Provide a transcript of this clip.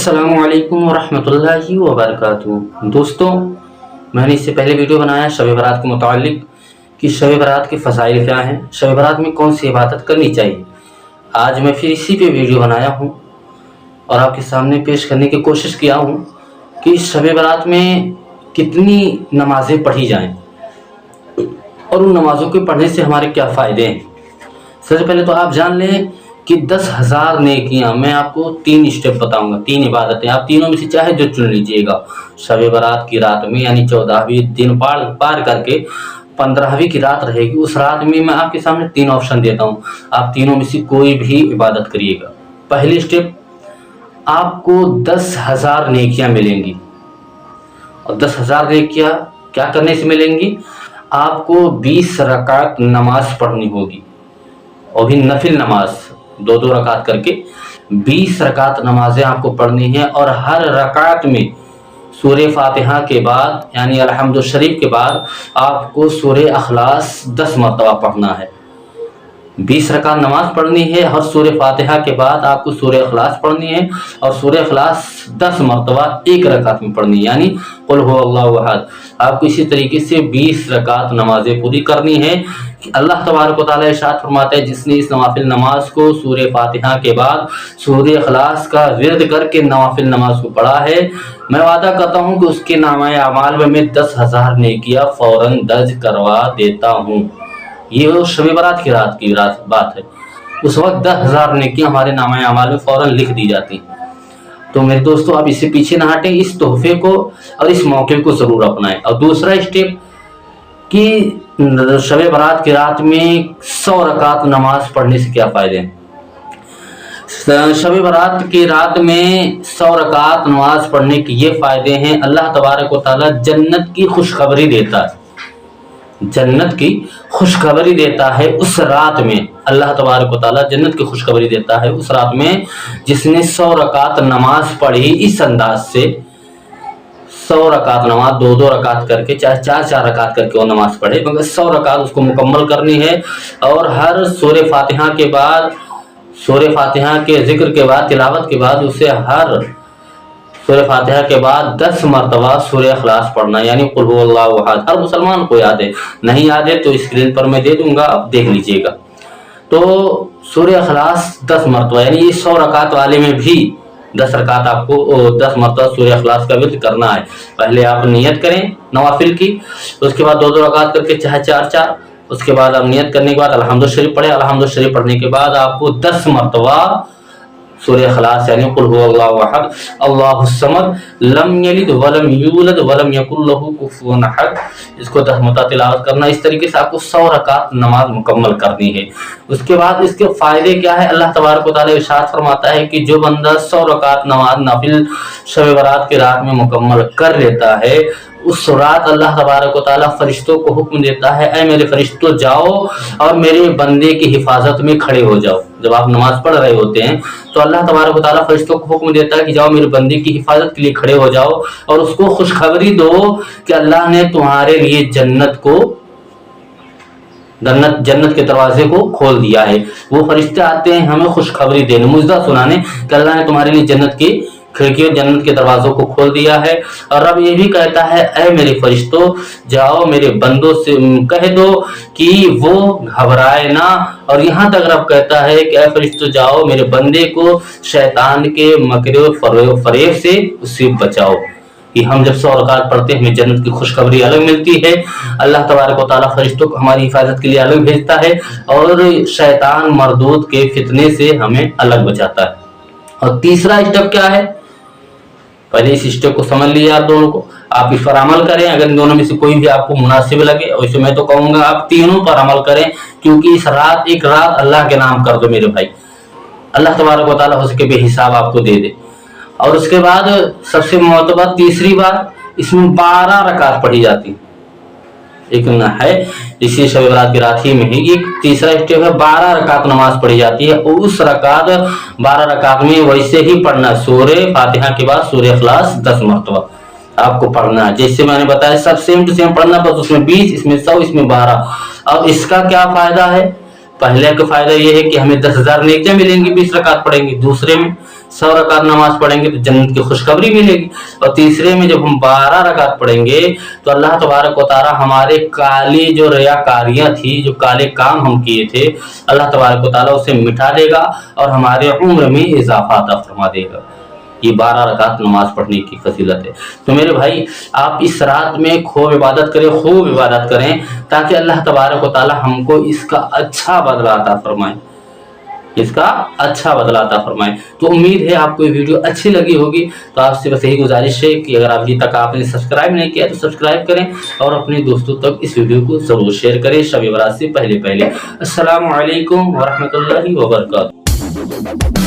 अस्सलामुअलैकुम वरहमतुल्लाहि वबरकातुहू। दोस्तों, मैंने इससे पहले वीडियो बनाया शब बारात के मुतालिक कि शब बारात के फ़ज़ाइल क्या हैं, शब बारात में कौन सी इबादत करनी चाहिए। आज मैं फिर इसी पे वीडियो बनाया हूँ और आपके सामने पेश करने की कोशिश किया हूँ कि शब बारात में कितनी नमाज़ें पढ़ी जाएँ और उन नमाज़ों के पढ़ने से हमारे क्या फ़ायदे हैं। सबसे पहले तो आप जान लें कि 10,000 नेकियां, मैं आपको 3 स्टेप बताऊंगा, 3 इबादतें, आप तीनों में से चाहे जो चुन लीजिएगा। शब बारात की रात में यानी 14वीं दिन पार करके 15वीं की रात रहेगी, उस रात में मैं आपके सामने 3 ऑप्शन देता हूं, आप तीनों में से कोई भी इबादत करिएगा। पहली स्टेप, आपको 10,000 नेकियां मिलेंगी। और 10,000 नेकियां क्या करने से मिलेंगी? आपको 20 रकात नमाज पढ़नी होगी, और भी नफिल नमाज 2-2 रकात करके 20 रकात नमाजें आपको पढ़नी है। और हर रकात में सूरे फातिहा के बाद यानी अलहम्दुलिल्लाह शरीफ के बाद आपको सूरे अखलास 10 मरतबा पढ़ना है। 20 रकात नमाज पढ़नी है, हर सूरे फातिहा के बाद आपको सूरे अखलास पढ़नी है, और सूरे अखलास 10 मरतबा एक रकात में पढ़नी है, यानी कुल हुवल्लाहु अहद। आपको इसी तरीके से 20 रकात नमाजें पूरी करनी है कि अल्लाह तबारक व तआला इरशाद फरमाता है, जिसने इस नवाफिल नमाज को सूरे फातिहा के बाद सूरे अखलास का विर्द करके नवाफिल नमाज को पढ़ा है, मैं वादा करता हूँ कि उसके नामाए अमाल में मैं 10,000 नेकियां फौरन दर्ज करवा देता हूँ। ये वो शब बारात की रात की बात है, उस वक्त 10,000 नेकियां हमारे नामाए अमाल में फौरन लिख दी जाती। तो मेरे दोस्तों, आप इससे पीछे ना हटें, इस तोहफे को और इस मौके को जरूर अपनाएं। और दूसरा स्टेप कि शब बारात की रात में 100 रकात नमाज पढ़ने से क्या फायदे हैं। शब बारात की रात में 100 रकात नमाज पढ़ने के ये फायदे हैं, अल्लाह तबारक व तआला जन्नत की खुशखबरी देता है, जन्नत की खुशखबरी देता है उस रात में। अल्लाह तबारक व तआला जन्नत की खुशखबरी देता है उस रात में जिसने 100 रकात नमाज पढ़ी। इस अंदाज से 100 रकात नमाज 2-2 रकात करके, चाहे 4-4 रकात करके वो नमाज पढ़े, मगर 100 रकात उसको मुकम्मल करनी है। और हर सूरे फातिहा के बाद, सूरे फातिहा के जिक्र के बाद, तिलावत के बाद उसे हर सूरे फातिहा के बाद 10 मरतबा सूरे अखलास पढ़ना, यानी कुल हुवल्लाहु अहद। हर मुसलमान को याद है, नहीं याद है तो स्क्रीन पर मैं दे दूंगा, आप देख लीजिएगा। तो सूरे अखलास 10 मरतबा, यानी ये 100 रकात वाले में भी 10 रकात आपको 10 मरतबा सूरे अखलास का विर्द करना है। पहले आप नियत करें नवाफिल की, उसके बाद 2-2 रकात करके चाहे 4-4, उसके बाद आप नियत करने के बाद अलहम्दुलिल्लाह शरीफ पढ़े। अलहम्दुलिल्लाह शरीफ पढ़ने के बाद आपको 10 मरतबा सूरे अखलास यानी कुल हुवल्लाहु अहद, अल्लाहुस समद, लम यलिद वलम यूलद वलम यकुल लहू कुफुवन अहद, इसको 10 मरतबा तिलावत करना। इस तरीके से आपको 100 रकात नमाज मुकम्मल करनी है। उसके बाद इसके फायदे क्या है, अल्लाह तबारक व तआला इरशाद फरमाता है कि जो बंदा 100 रकात नमाज नफिल शब बारात की रात में मुकम्मल कर लेता है, उस रात अल्लाह तबारक व तआला फरिश्तों को हुक्म देता है, ऐ मेरे फरिश्तों जाओ और मेरे बंदे की हिफाजत में खड़े हो जाओ। जब आप नमाज पढ़ रहे होते हैं तो अल्लाह तबारक व तआला फरिश्तों को हुक्म देता है कि जाओ मेरे बंदे की हिफाजत के लिए खड़े हो जाओ और उसको खुशखबरी दो कि अल्लाह ने तुम्हारे लिए जन्नत के दरवाजे को खोल दिया है। वो फरिश्ते आते हैं हमें खुशखबरी देने, मुजदा सुनाने कि अल्लाह ने तुम्हारे लिए जन्नत की खिड़कियों, जन्नत के दरवाजों को खोल दिया है। और रब ये भी कहता है, ऐ मेरे फरिश्तों जाओ मेरे बंदों से कह दो कि वो घबराए ना। और यहाँ तक रब कहता है कि ऐ फरिश्तों जाओ मेरे बंदे को शैतान के मकरे फरेब से उससे बचाओ। कि हम जब 100 रकात पढ़ते हैं हमें जन्नत की खुशखबरी अलग मिलती है, अल्लाह तबारक व तआला फरिश्तों को हमारी हिफाजत के लिए अलग भेजता है और शैतान मरदूद के फितने से हमें अलग बचाता है। और तीसरा स्टेप क्या है, पहले इस स्टेप को समझ लिया आप दोनों को, आप इस पर अमल करें। अगर इन दोनों में से कोई भी आपको मुनासिब लगे, वैसे मैं तो कहूंगा आप तीनों पर अमल करें, क्योंकि इस रात एक रात अल्लाह के नाम कर दो मेरे भाई, अल्लाह तबारक व तआला हो सके बेहिसाब आपको दे दे। और उसके बाद सबसे मोतबर तीसरी बात, इसमें 12 रकात पढ़ी जाती एक है, इसी शब बारात की रात ही में ही एक तीसरा स्टेप है, 12 रकात नमाज पढ़ी जाती है। और उस 12 रकात में वैसे ही पढ़ना, सूरे फातिहा के बाद सूरे अखलास 10 मरतबा आपको पढ़ना है, जैसे मैंने बताया सब सेम टू सेम पढ़ना, बस उसमें 20, इसमें 100, इसमें 12। अब इसका क्या फायदा है, पहले का फायदा ये है कि हमें 10,000 नेकियां मिलेंगी 20 रकात पढ़ेंगे। दूसरे में 100 रकात नमाज पढ़ेंगे तो जन्नत की खुशखबरी मिलेगी। और तीसरे में जब हम 12 रकात पढ़ेंगे तो अल्लाह तबारक व तआला हमारे काले जो रियाकारियां थी, जो काले काम हम किए थे, अल्लाह तबारक व तआला उसे मिटा देगा और हमारे उम्र में इजाफा अता फरमा देगा। ये 12 रकात नमाज पढ़ने की फजीलत है। तो मेरे भाई, आप इस रात में खूब इबादत करें, खूब इबादत करें, ताकि अल्लाह तबारक व तआला हमको इसका अच्छा बदला अता फरमाए, इसका अच्छा बदला अता फरमाए। तो उम्मीद है आपको ये वीडियो अच्छी लगी होगी। तो आपसे बस यही गुजारिश है कि अगर अभी तक आपने सब्सक्राइब नहीं किया तो सब्सक्राइब करें और अपने दोस्तों तक इस वीडियो को जरूर शेयर करें शब बारात से पहले पहले। अस्सलामु अलैकुम व रहमतुल्लाहि व बरकातहू।